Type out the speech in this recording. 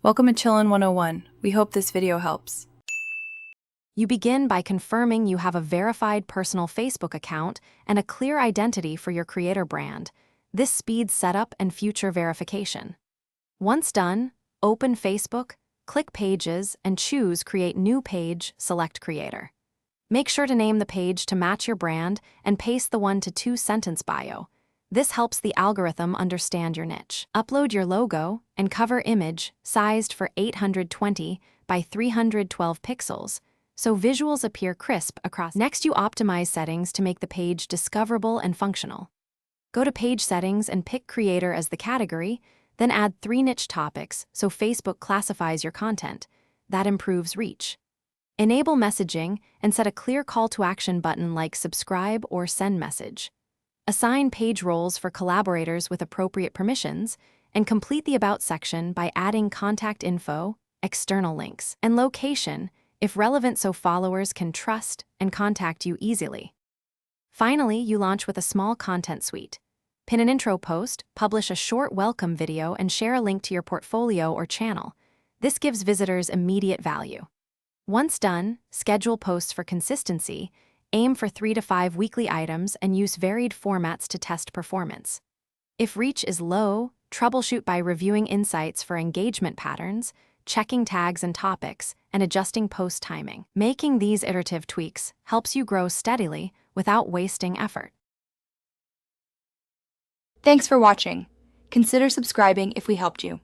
Welcome to Chillin' 101. We hope this video helps. You begin by confirming you have a verified personal Facebook account and a clear identity for your creator brand. This speeds setup and future verification. Once done, open Facebook, click Pages, and choose Create New Page, select Creator. Make sure to name the page to match your brand and paste the 1 to 2 sentence bio. This helps the algorithm understand your niche. Upload your logo and cover image sized for 820 by 312 pixels, so visuals appear crisp across. Next, you optimize settings to make the page discoverable and functional. Go to Page Settings and pick Creator as the category, then add 3 niche topics so Facebook classifies your content. That improves reach. Enable messaging and set a clear call to action button like subscribe or send message. Assign page roles for collaborators with appropriate permissions, and complete the About section by adding contact info, external links, and location if relevant so followers can trust and contact you easily. Finally, you launch with a small content suite. Pin an intro post, publish a short welcome video, and share a link to your portfolio or channel. This gives visitors immediate value. Once done, schedule posts for consistency. Aim for 3 to 5 weekly items and use varied formats to test performance. If reach is low, troubleshoot by reviewing insights for engagement patterns, checking tags and topics, and adjusting post timing. Making these iterative tweaks helps you grow steadily without wasting effort. Thanks for watching. Consider subscribing if we helped you.